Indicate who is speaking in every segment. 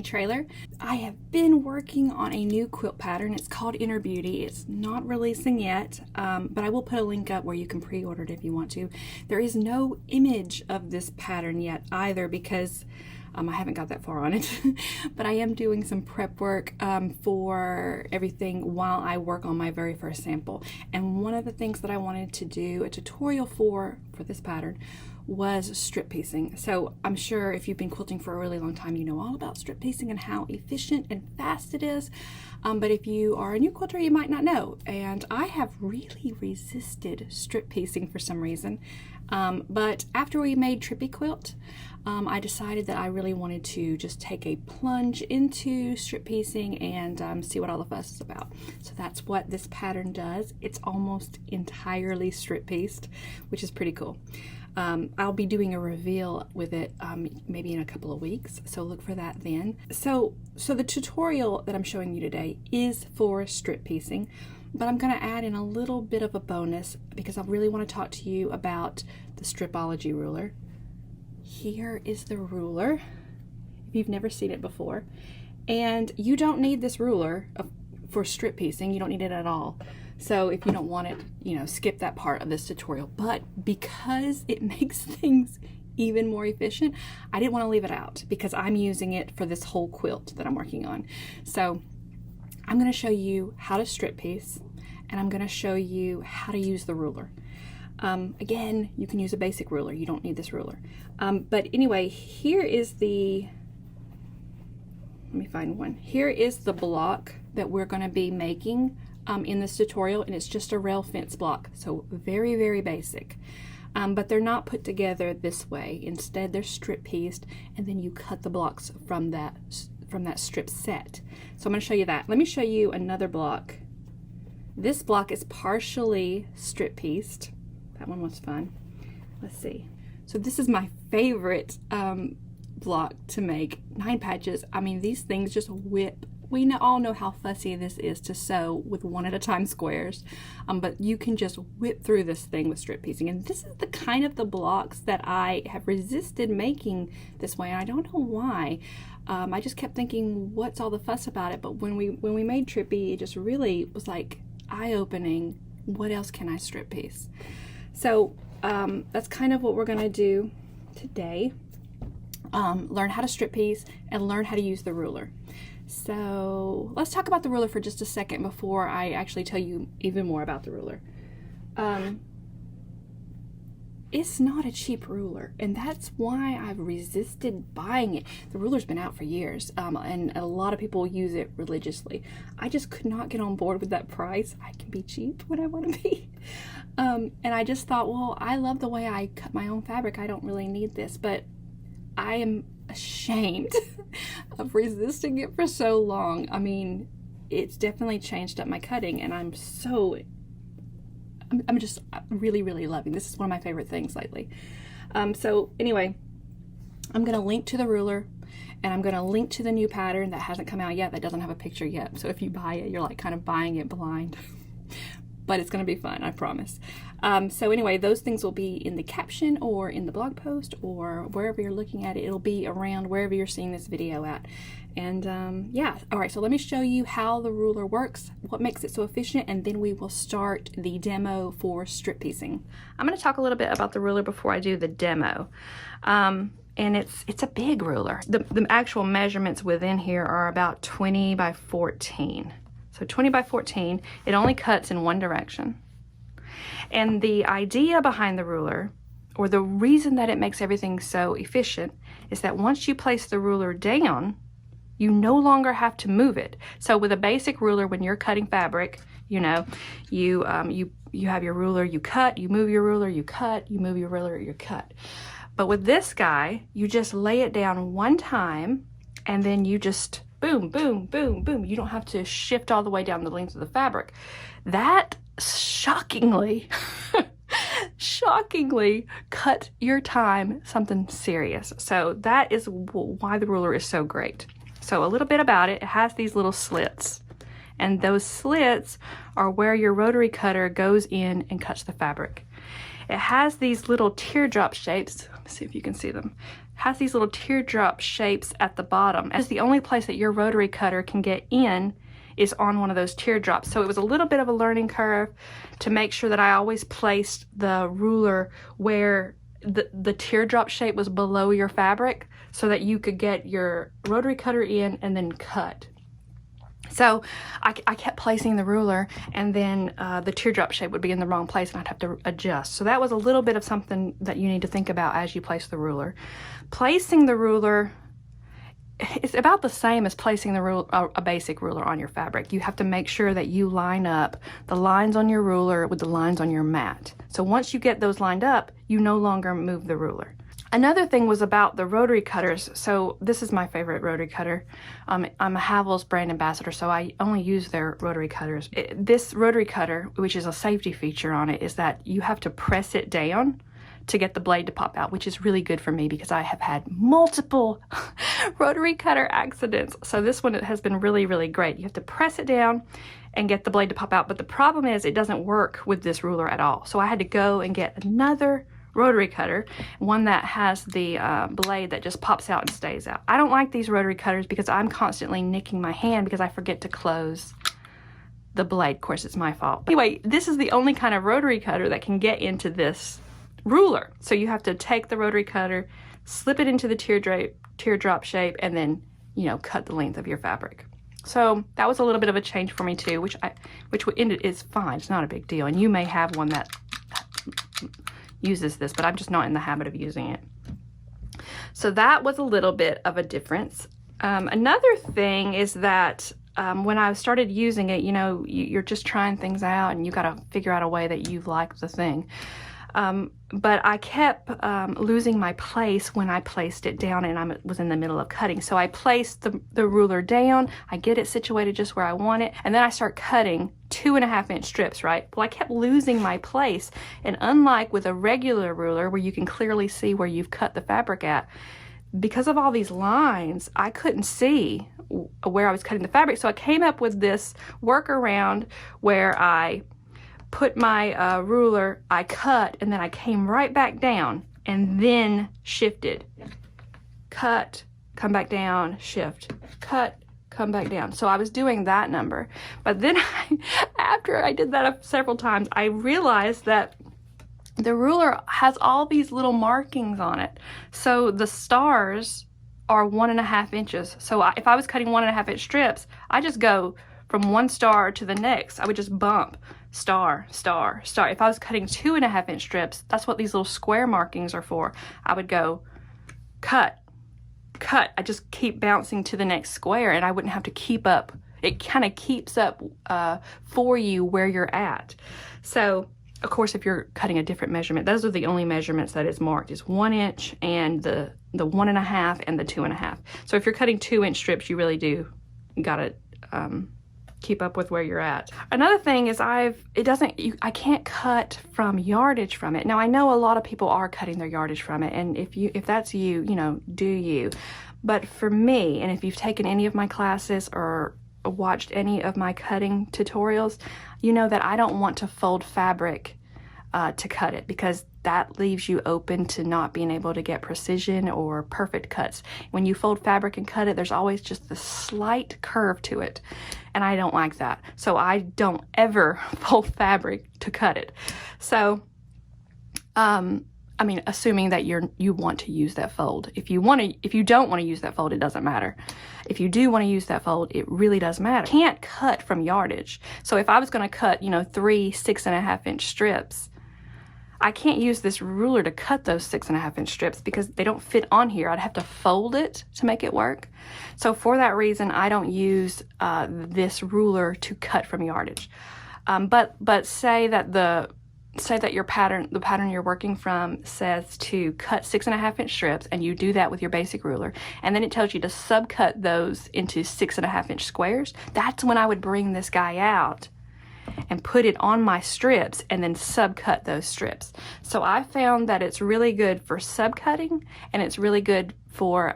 Speaker 1: trailer. I have been working on a new quilt pattern. It's called Inner Beauty. It's not releasing yet, but I will put a link up where you can pre-order it if you want to. There is no image of this pattern yet either because I haven't got that far on it, but I am doing some prep work for everything while I work on my very first sample. And one of the things that I wanted to do a tutorial for this pattern was strip piecing. So I'm sure if you've been quilting for a really long time, you know all about strip piecing and how efficient and fast it is. But if you are a new quilter, you might not know. And I have really resisted strip piecing for some reason. But after we made Trippy Quilt, I decided that I really wanted to just take a plunge into strip piecing and see what all the fuss is about. So that's what this pattern does. It's almost entirely strip pieced, which is pretty cool. I'll be doing a reveal with it maybe in a couple of weeks, so look for that then. So the tutorial that I'm showing you today is for strip piecing, but I'm going to add in a little bit of a bonus because I really want to talk to you about the Stripology ruler. Here is the ruler, if you've never seen it before. And you don't need this ruler for strip piecing. You don't need it at all. So if you don't want it, you know, skip that part of this tutorial. But because it makes things even more efficient, I didn't want to leave it out because I'm using it for this whole quilt that I'm working on. So I'm going to show you how to strip piece, and I'm going to show you how to use the ruler. Again, you can use a basic ruler. You don't need this ruler. But anyway, here is let me find one. Here is the block that we're going to be making in this tutorial, and it's just a rail fence block. So very, very basic. But they're not put together this way. Instead, they're strip pieced, and then you cut the blocks from that strip set. So I'm going to show you that. Let me show you another block. This block is partially strip pieced. That one was fun. Let's see. So this is my favorite block to make. 9 patches. I mean, these things just whip. We all know how fussy this is to sew with 1 at a time squares, but you can just whip through this thing with strip piecing. And this is the kind of the blocks that I have resisted making this way, and I don't know why. I just kept thinking, what's all the fuss about it? But when we made Trippy, it just really was like eye-opening. What else can I strip piece? So that's kind of what we're going to do today. Learn how to strip piece and learn how to use the ruler. So let's talk about the ruler for just a second before I actually tell you even more about the ruler. It's not a cheap ruler, and that's why I've resisted buying it. The ruler's been out for years, and a lot of people use it religiously. I just could not get on board with that price. I can be cheap when I want to be. And I just thought, well, I love the way I cut my own fabric. I don't really need this, but I am ashamed of resisting it for so long. I mean, it's definitely changed up my cutting, and I'm just really, really loving this. Is one of my favorite things lately. So anyway, I'm going to link to the ruler, and I'm going to link to the new pattern that hasn't come out yet, that doesn't have a picture yet. So if you buy it, you're like kind of buying it blind. But it's going to be fun, I promise. So anyway, those things will be in the caption or in the blog post or wherever you're looking at it. It'll be around wherever you're seeing this video at. And yeah, all right, so let me show you how the ruler works, what makes it so efficient, and then we will start the demo for strip piecing. I'm going to talk a little bit about the ruler before I do the demo. And it's a big ruler. The actual measurements within here are about 20 by 14. So 20 by 14, it only cuts in one direction. And the idea behind the ruler, or the reason that it makes everything so efficient, is that once you place the ruler down, you no longer have to move it. So with a basic ruler, when you're cutting fabric, you know, you have your ruler, you cut, you move your ruler, you cut, you move your ruler, you cut. But with this guy, you just lay it down one time, and then you just boom, boom, boom, boom. You don't have to shift all the way down the length of the fabric. That shockingly cut your time something serious. So that is why the ruler is so great. So a little bit about it. It has these little slits, and those slits are where your rotary cutter goes in and cuts the fabric. It has these little teardrop shapes. Let me see if you can see them. has these little teardrop shapes at the bottom. It's the only place that your rotary cutter can get in is on one of those teardrops. So it was a little bit of a learning curve to make sure that I always placed the ruler where the teardrop shape was below your fabric so that you could get your rotary cutter in and then cut. So I kept placing the ruler, and then the teardrop shape would be in the wrong place and I'd have to adjust. So that was a little bit of something that you need to think about as you place the ruler. Placing the ruler, it's about the same as placing a basic ruler on your fabric. You have to make sure that you line up the lines on your ruler with the lines on your mat. So once you get those lined up, you no longer move the ruler. Another thing was about the rotary cutters. So this is my favorite rotary cutter. I'm a Havells brand ambassador, so I only use their rotary cutters. This rotary cutter, which is a safety feature on it, is that you have to press it down to get the blade to pop out, which is really good for me because I have had multiple rotary cutter accidents. So this one has been really, really great. You have to press it down and get the blade to pop out. But the problem is it doesn't work with this ruler at all. So I had to go and get another rotary cutter, one that has the blade that just pops out and stays out. I don't like these rotary cutters because I'm constantly nicking my hand because I forget to close the blade. Of course, it's my fault. But anyway, this is the only kind of rotary cutter that can get into this ruler. So you have to take the rotary cutter, slip it into the teardrop shape, and then, you know, cut the length of your fabric. So that was a little bit of a change for me too, which is fine. It's not a big deal. And you may have one that uses this, but I'm just not in the habit of using it. So that was a little bit of a difference. Another thing is that when I started using it, you know, you're just trying things out and you got to figure out a way that you like the thing. But I kept losing my place when I placed it down and I was in the middle of cutting. So I placed the ruler down, I get it situated just where I want it, and then I start cutting 2.5 inch strips, right? Well, I kept losing my place, and unlike with a regular ruler where you can clearly see where you've cut the fabric at, because of all these lines, I couldn't see where I was cutting the fabric. So I came up with this workaround where I put my ruler, I cut, and then I came right back down and then shifted. Cut, come back down, shift, cut, come back down. So I was doing that number. But then after I did that several times, I realized that the ruler has all these little markings on it. So the stars are 1.5 inches. So if I was cutting 1.5 inch strips, I just go from one star to the next. I would just bump star, star, star. If I was cutting 2.5 inch strips, that's what these little square markings are for. I would go cut, cut. I just keep bouncing to the next square and I wouldn't have to keep up. It kind of keeps up for you where you're at. So of course, if you're cutting a different measurement, those are the only measurements that is marked, is 1 inch and the 1.5 and the 2.5. So if you're cutting 2 inch strips, you really do gotta keep up with where you're at. Another thing is I can't cut from yardage from it. Now I know a lot of people are cutting their yardage from it, and if that's you, you know, do you. But for me, and if you've taken any of my classes or watched any of my cutting tutorials, you know that I don't want to fold fabric to cut it, because that leaves you open to not being able to get precision or perfect cuts. When you fold fabric and cut it, there's always just this slight curve to it, and I don't like that. So I don't ever fold fabric to cut it. So I mean, assuming that you want to use that fold. If you don't want to use that fold, it doesn't matter. If you do want to use that fold, it really does matter. You can't cut from yardage. So if I was going to cut, you know, 3 6.5 inch strips, I can't use this ruler to cut those 6.5 inch strips because they don't fit on here. I'd have to fold it to make it work. So for that reason, I don't use this ruler to cut from yardage. But say that the pattern you're working from says to cut 6.5 inch strips, and you do that with your basic ruler, and then it tells you to subcut those into 6.5 inch squares. That's when I would bring this guy out and put it on my strips and then subcut those strips. So I found that it's really good for subcutting, and it's really good for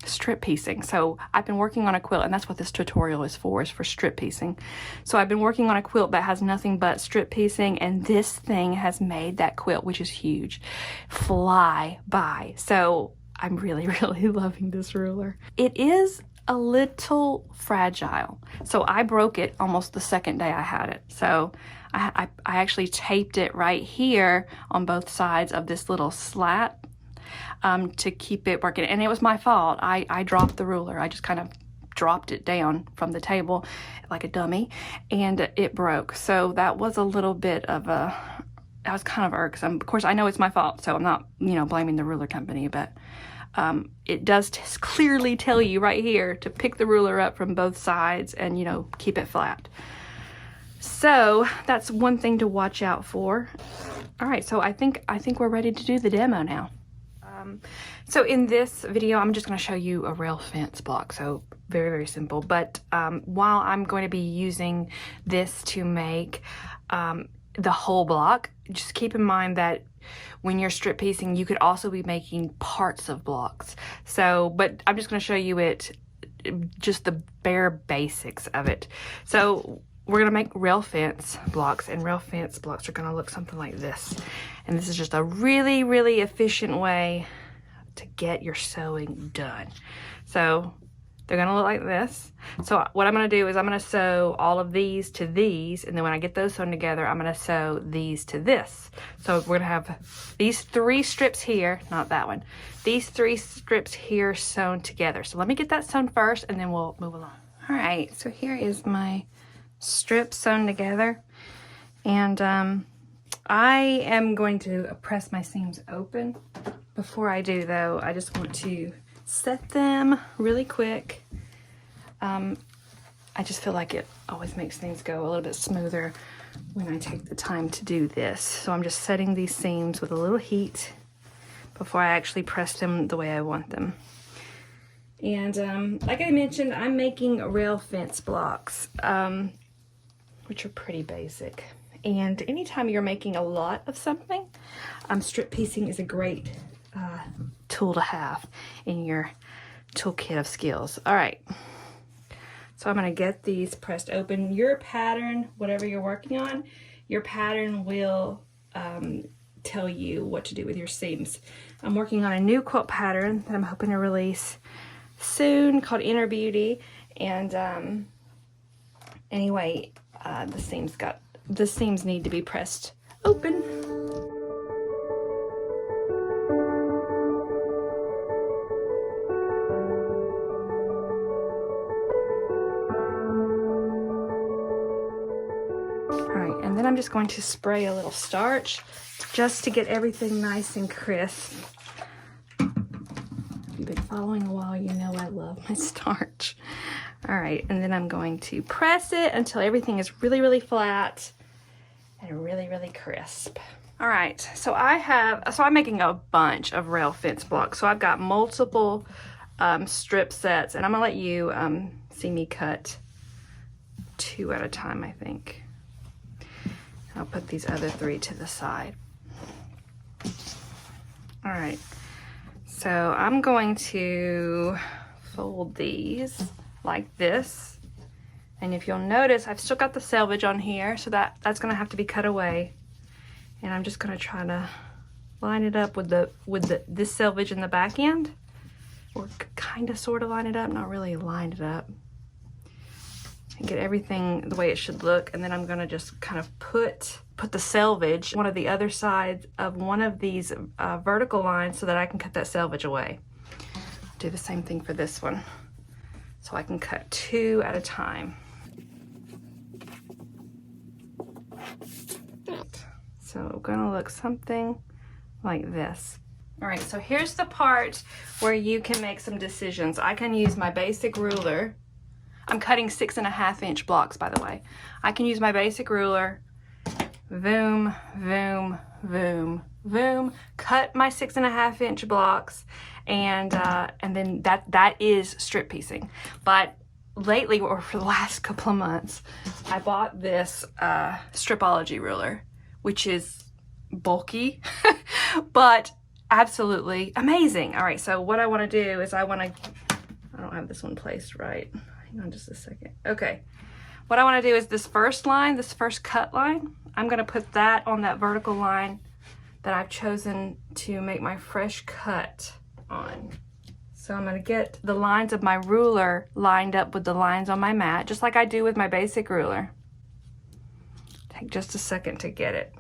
Speaker 1: strip piecing. So I've been working on a quilt, and that's what this tutorial is for strip piecing. So I've been working on a quilt that has nothing but strip piecing, and this thing has made that quilt, which is huge, fly by. So I'm really, really loving this ruler. It is a little fragile. So I broke it almost the second day I had it. So I actually taped it right here on both sides of this little slat to keep it working. And it was my fault. I dropped the ruler. I just kind of dropped it down from the table like a dummy, and it broke. So that was a little bit of a, I was kind of irksome. Of course, I know it's my fault, so I'm not, you know, blaming the ruler company, but it does clearly tell you right here to pick the ruler up from both sides and, you know, keep it flat. So that's one thing to watch out for. All right, so I think we're ready to do the demo now. So in this video, I'm just going to show you a rail fence block. So very, very simple. But while I'm going to be using this to make the whole block, just keep in mind that when you're strip piecing, you could also be making parts of blocks. So, but I'm just going to show you it, just the bare basics of it. So we're going to make rail fence blocks, and rail fence blocks are going to look something like this. And this is just a really, really efficient way to get your sewing done. So they're going to look like this. So what I'm going to do is I'm going to sew all of these to these, and then when I get those sewn together, I'm going to sew these to this. So we're going to have these 3 strips here, not that one, these 3 strips here sewn together. So let me get that sewn first, and then we'll move along. All right, so here is my strip sewn together, and I am going to press my seams open. Before I do though, I just want to set them really quick. I just feel like it always makes things go a little bit smoother when I take the time to do this. So I'm just setting these seams with a little heat before I actually press them the way I want them. And like I mentioned, I'm making rail fence blocks, which are pretty basic. And anytime you're making a lot of something, strip piecing is a great tool to have in your toolkit of skills. All right, so I'm going to get these pressed open. Your pattern, whatever you're working on, your pattern will tell you what to do with your seams. I'm working on a new quilt pattern that I'm hoping to release soon called Inner Beauty, and anyway, the seams need to be pressed open. Alright, and then I'm just going to spray a little starch just to get everything nice and crisp. If you've been following a while, you know I love my starch. Alright, and then I'm going to press it until everything is really, really flat and really, really crisp. Alright, so I'm making a bunch of rail fence blocks. So I've got multiple strip sets, and I'm gonna let you see me cut 2 at a time, I think. I'll put these other 3 to the side. All right, so I'm going to fold these like this. And if you'll notice, I've still got the selvage on here, so that's gonna have to be cut away. And I'm just gonna try to line it up with this selvage in the back end, or kind of sort of line it up, not really line it up. And get everything the way it should look, and then I'm gonna just kind of put the selvage one of the other sides of one of these vertical lines so that I can cut that selvage away. Do the same thing for this one, so I can cut 2 at a time. So gonna look something like this. All right, so here's the part where you can make some decisions. I can use my basic ruler. I'm cutting 6.5 inch blocks, by the way. I can use my basic ruler, boom, boom, boom, boom, cut my 6.5 inch blocks, and then that is strip piecing. But lately, or for the last couple of months, I bought this Stripology ruler, which is bulky, but absolutely amazing. All right, so what I want to do is I don't have this one placed right. Hang on just a second. Okay, what I want to do is this first line, this first cut line, I'm going to put that on that vertical line that I've chosen to make my fresh cut on. So I'm gonna get the lines of my ruler lined up with the lines on my mat, just like I do with my basic ruler. Take just a second to get it.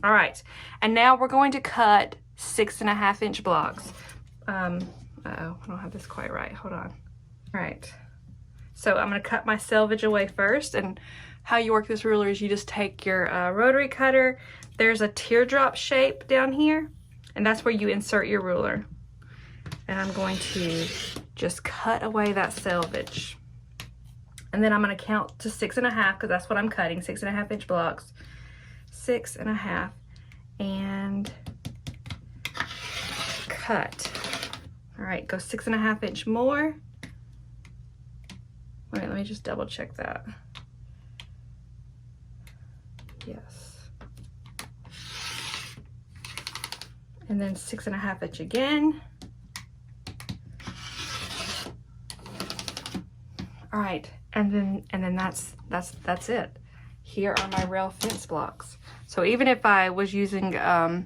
Speaker 1: All right, and now we're going to cut 6.5 inch blocks. Uh-oh, I don't have this quite right, hold on. All right, so I'm gonna cut my selvage away first, and how you work this ruler is you just take your rotary cutter. There's a teardrop shape down here, and that's where you insert your ruler. And I'm going to just cut away that selvage. And then I'm gonna count to 6.5, because that's what I'm cutting, 6.5 inch blocks. 6.5, and cut. All right, go 6.5 inch more. Wait, let me just double check that. Yes. And then 6.5 inch again. All right, and then that's it. Here are my rail fence blocks. So even if I was using the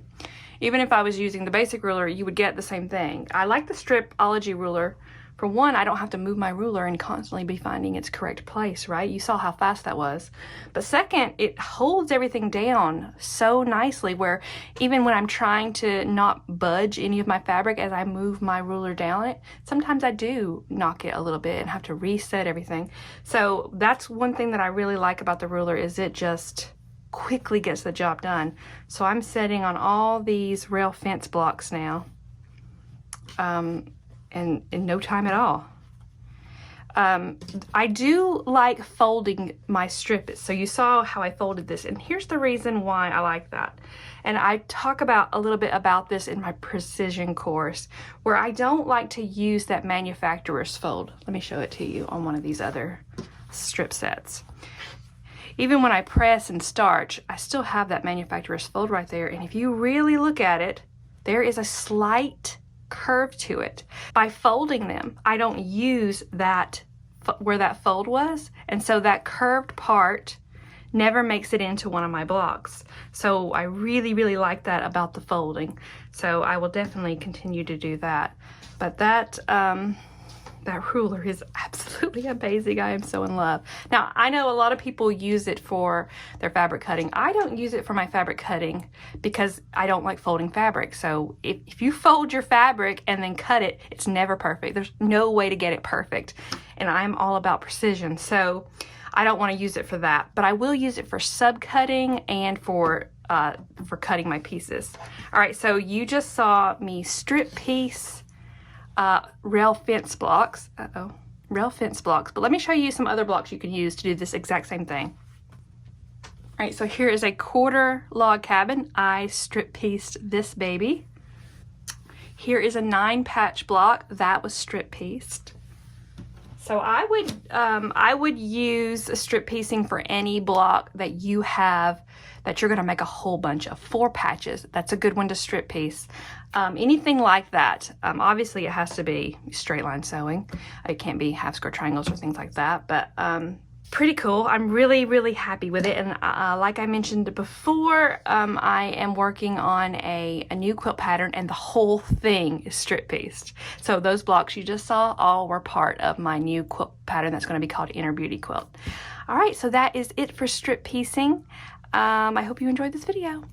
Speaker 1: basic ruler, you would get the same thing. I like the Stripology ruler. For one, I don't have to move my ruler and constantly be finding its correct place, right? You saw how fast that was. But second, it holds everything down so nicely where even when I'm trying to not budge any of my fabric as I move my ruler down it, sometimes I do knock it a little bit and have to reset everything. So that's one thing that I really like about the ruler, is it just quickly gets the job done. So I'm setting on all these rail fence blocks now. And in no time at all. I do like folding my strip. So you saw how I folded this, and here's the reason why I like that. And I talk about a little bit about this in my precision course, where I don't like to use that manufacturer's fold. Let me show it to you on one of these other strip sets. Even when I press and starch, I still have that manufacturer's fold right there. And if you really look at it, there is a slight curve to it. By folding them, I don't use that where that fold was, and so that curved part never makes it into one of my blocks. So I really like that about the folding. So I will definitely continue to do that. But that ruler is absolutely amazing. I am so in love. Now, I know a lot of people use it for their fabric cutting. I don't use it for my fabric cutting because I don't like folding fabric. So if you fold your fabric and then cut it, it's never perfect. There's no way to get it perfect. And I'm all about precision. So I don't want to use it for that. But I will use it for subcutting and for cutting my pieces. All right, so you just saw me strip piece rail fence blocks. Rail fence blocks. But let me show you some other blocks you can use to do this exact same thing. All right, so here is a 1/4 log cabin. I strip pieced this baby. Here is a 9 patch block that was strip pieced. So I would use a strip piecing for any block that you have that you're gonna make a whole bunch of. 4 patches, that's a good one to strip piece. Anything like that, obviously it has to be straight line sewing. It can't be half square triangles or things like that, but pretty cool. I'm really happy with it. And like I mentioned before, I am working on a new quilt pattern, and the whole thing is strip pieced. So those blocks you just saw all were part of my new quilt pattern that's going to be called Inner Beauty Quilt. All right, so that is it for strip piecing. I hope you enjoyed this video.